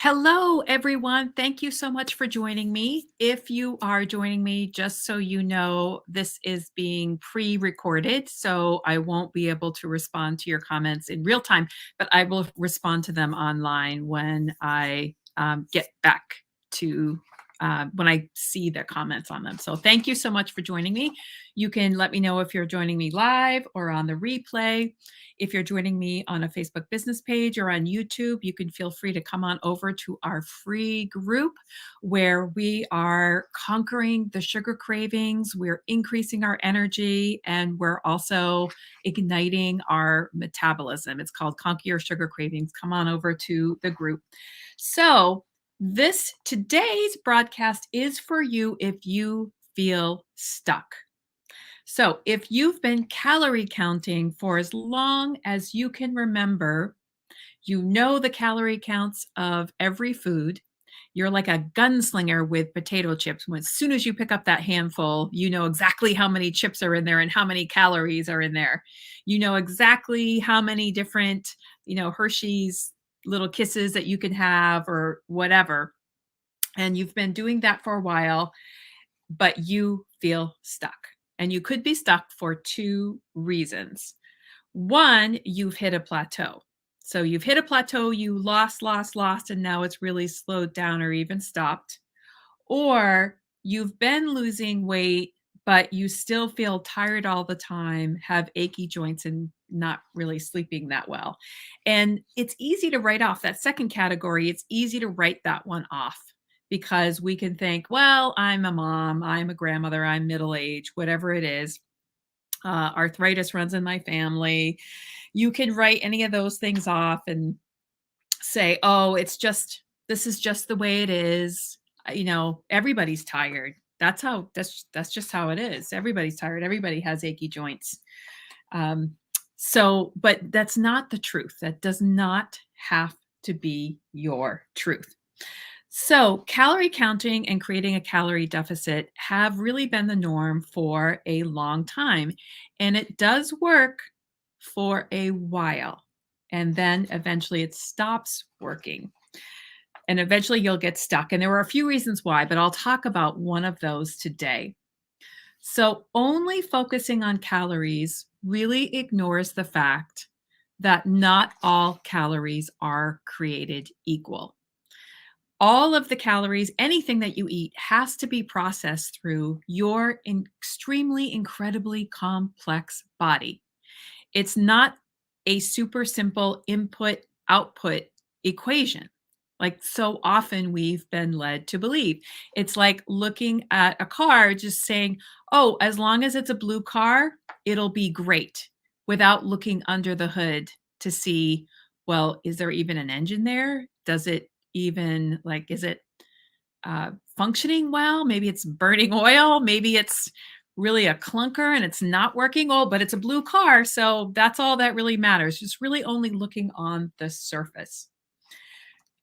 Hello, everyone. Thank you so much for joining me. If you are joining me, just so you know, this is being pre recorded, so I won't be able to respond to your comments in real time, but I will respond to them online when I get back to. When I see the comments on them. So, thank you so much for joining me. You can let me know if you're joining me live or on the replay. If you're joining me on a Facebook business page or on YouTube, you can feel free to come on over to our free group where we are conquering the sugar cravings, we're increasing our energy, and we're also igniting our metabolism. It's called Conquer Your Sugar Cravings. Come on over to the group. So, today's broadcast is for you if you feel stuck. So, if you've been calorie counting for as long as you can remember, you know the calorie counts of every food. You're like a gunslinger with potato chips. As soon as you pick up that handful, you know exactly how many chips are in there and how many calories are in there. You know exactly how many different, Hershey's little kisses that you can have or whatever. And you've been doing that for a while, but you feel stuck. And you could be stuck for two reasons. One, you've hit a plateau. So you've hit a plateau, you lost, and now it's really slowed down or even stopped. Or you've been losing weight, but you still feel tired all the time, have achy joints, and not really sleeping that well. And it's easy to write off that second category. It's easy to write that one off because we can think, well, I'm a mom, I'm a grandmother, I'm middle aged, whatever it is. Arthritis runs in my family. You can write any of those things off and say, oh, this is just the way it is. Everybody's tired. That's just how it is. Everybody's tired. Everybody has achy joints. But that's not the truth. That does not have to be your truth. So, calorie counting and creating a calorie deficit have really been the norm for a long time. And it does work for a while. And then eventually it stops working. And eventually you'll get stuck. And there are a few reasons why, but I'll talk about one of those today. So, only focusing on calories really ignores the fact that not all calories are created equal. All of the calories, anything that you eat, has to be processed through your extremely, incredibly complex body. It's not a super simple input output equation like so often we've been led to believe. It's like looking at a car, just saying, oh, as long as it's a blue car, it'll be great, without looking under the hood to see, well, is there even an engine there? Does it even, like, is it functioning well? Maybe it's burning oil. Maybe it's really a clunker and it's not working. Oh, but it's a blue car. So that's all that really matters. Just really only looking on the surface.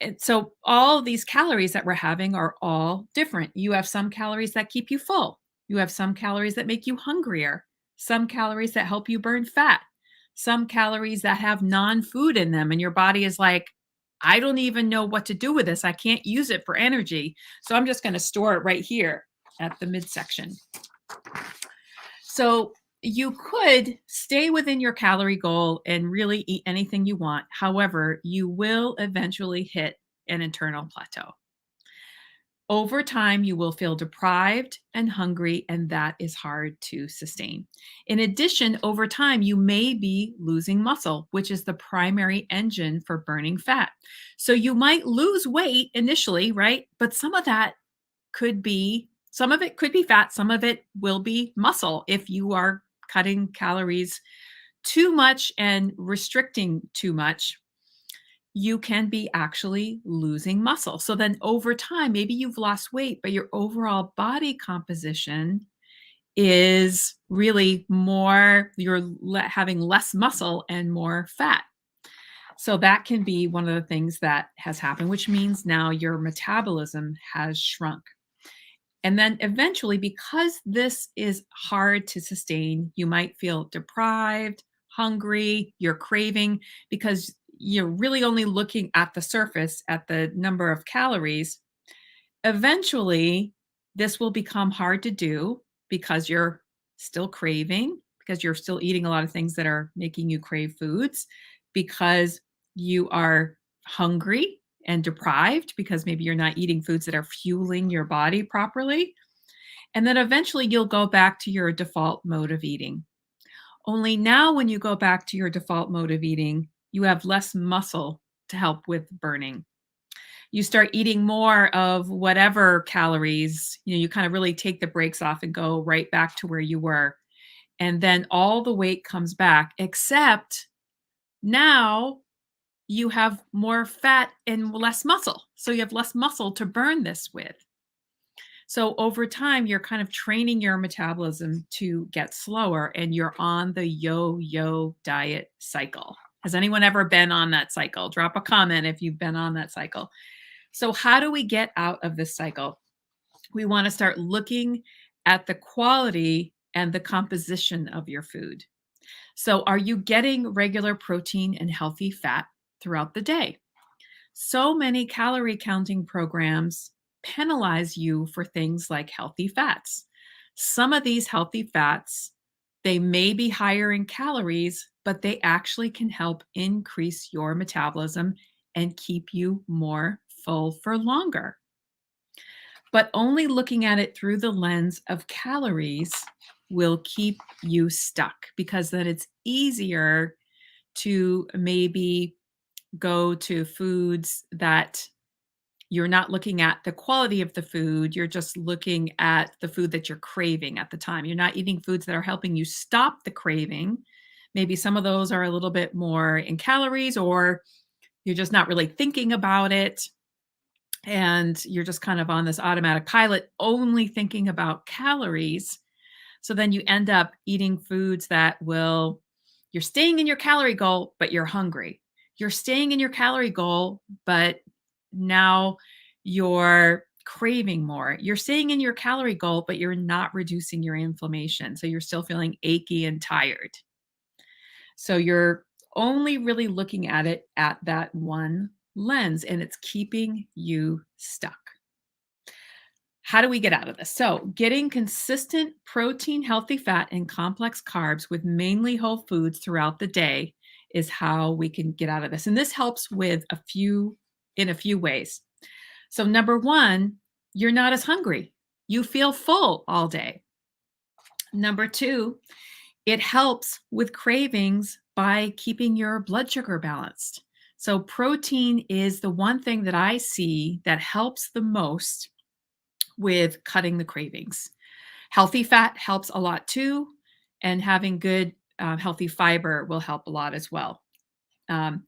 And so all of these calories that we're having are all different. You have some calories that keep you full. You have some calories that make you hungrier. Some calories that help you burn fat. Some calories that have non-food in them and your body is like, I don't even know what to do with this. I can't use it for energy. So I'm just going to store it right here at the midsection. So you could stay within your calorie goal and really eat anything you want. However, you will eventually hit an internal plateau. Over time, you will feel deprived and hungry, and that is hard to sustain. In addition, over time, you may be losing muscle, which is the primary engine for burning fat. So you might lose weight initially, right? But some of it could be fat, some of it will be muscle if you are cutting calories too much and restricting too much. You can be actually losing muscle. So then over time, maybe you've lost weight, but your overall body composition is really more, having less muscle and more fat. So that can be one of the things that has happened, which means now your metabolism has shrunk. And then eventually, because this is hard to sustain, you might feel deprived, hungry, you're craving because you're really only looking at the surface, at the number of calories, eventually this will become hard to do because you're still craving, because you're still eating a lot of things that are making you crave foods, because you are hungry and deprived because maybe you're not eating foods that are fueling your body properly. And then eventually you'll go back to your default mode of eating. Only now, when you go back to your default mode of eating, you have less muscle to help with burning. You start eating more of whatever calories, you kind of really take the brakes off and go right back to where you were. And then all the weight comes back, except now you have more fat and less muscle. So you have less muscle to burn this with. So over time, you're kind of training your metabolism to get slower and you're on the yo-yo diet cycle. Has anyone ever been on that cycle? Drop a comment if you've been on that cycle. So how do we get out of this cycle? We want to start looking at the quality and the composition of your food. So are you getting regular protein and healthy fat throughout the day? So many calorie counting programs penalize you for things like healthy fats. Some of these healthy fats, they may be higher in calories, but they actually can help increase your metabolism and keep you more full for longer. But only looking at it through the lens of calories will keep you stuck because then it's easier to maybe go to foods that you're not looking at the quality of the food, you're just looking at the food that you're craving at the time. You're not eating foods that are helping you stop the craving. Maybe some of those are a little bit more in calories, or you're just not really thinking about it. And you're just kind of on this automatic pilot, only thinking about calories. So then you end up eating foods that you're staying in your calorie goal, but you're hungry. You're staying in your calorie goal, but now you're craving more. You're staying in your calorie goal, but you're not reducing your inflammation. So you're still feeling achy and tired. So you're only really looking at it at that one lens, and it's keeping you stuck. How do we get out of this? So, getting consistent protein, healthy fat, and complex carbs with mainly whole foods throughout the day is how we can get out of this. And this helps with in a few ways. So, number one, you're not as hungry. You feel full all day. Number two, it helps with cravings by keeping your blood sugar balanced. So, protein is the one thing that I see that helps the most with cutting the cravings. Healthy fat helps a lot too, and having good healthy fiber will help a lot as well. Um,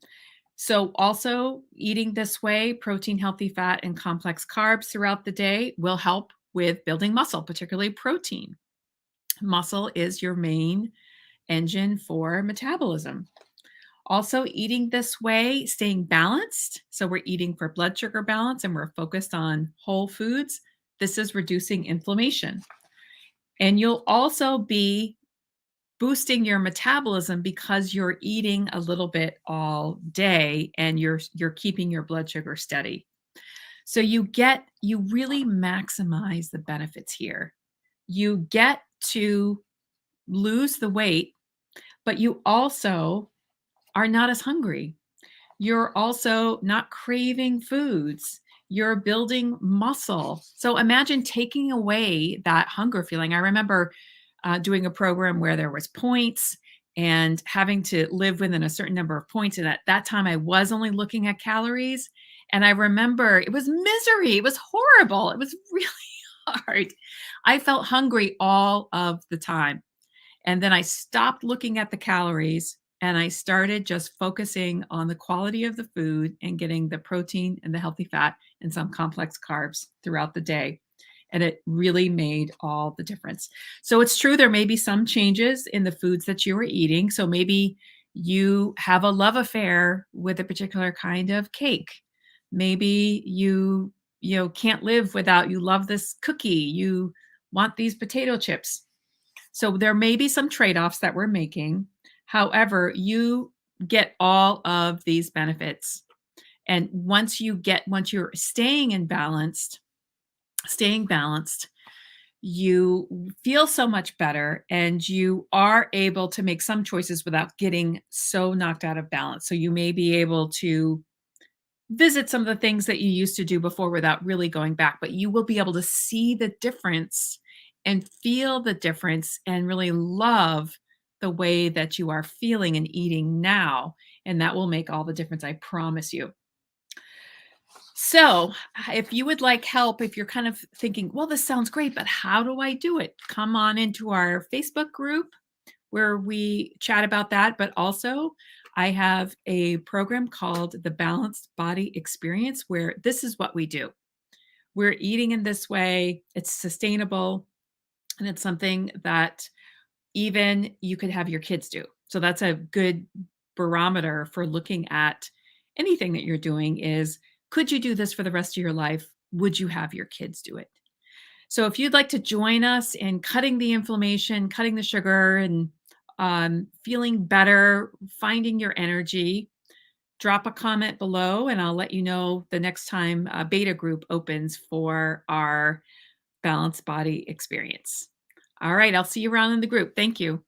so, also eating this way, protein, healthy fat, and complex carbs throughout the day will help with building muscle, particularly protein. Muscle is your main engine for metabolism. Also, eating this way, staying balanced. So, we're eating for blood sugar balance and we're focused on whole foods. This is reducing inflammation. And you'll also be boosting your metabolism because you're eating a little bit all day and you're keeping your blood sugar steady. So you really maximize the benefits here. You get to lose the weight, but you also are not as hungry. You're also not craving foods. You're building muscle. So imagine taking away that hunger feeling. I remember doing a program where there was points and having to live within a certain number of points. And at that time, I was only looking at calories. And I remember it was misery. It was horrible. It was really hard. I felt hungry all of the time. And then I stopped looking at the calories and I started just focusing on the quality of the food and getting the protein and the healthy fat and some complex carbs throughout the day. And it really made all the difference. So it's true, there may be some changes in the foods that you are eating. So maybe you have a love affair with a particular kind of cake. Maybe you can't live without, you love this cookie, you want these potato chips. So there may be some trade-offs that we're making. However, you get all of these benefits. And once you're staying balanced, you feel so much better and you are able to make some choices without getting so knocked out of balance. So you may be able to visit some of the things that you used to do before without really going back, but you will be able to see the difference and feel the difference and really love the way that you are feeling and eating now. And that will make all the difference, I promise you. So, if you would like help, if you're kind of thinking, well, this sounds great, but how do I do it? Come on into our Facebook group where we chat about that. But also, I have a program called the Balanced Body Experience where this is what we do. We're eating in this way, it's sustainable, and it's something that even you could have your kids do. So that's a good barometer for looking at anything that you're doing is, could you do this for the rest of your life? Would you have your kids do it? So if you'd like to join us in cutting the inflammation, cutting the sugar, and feeling better, finding your energy, drop a comment below and I'll let you know the next time a beta group opens for our balanced body experience. All right, I'll see you around in the group. Thank you.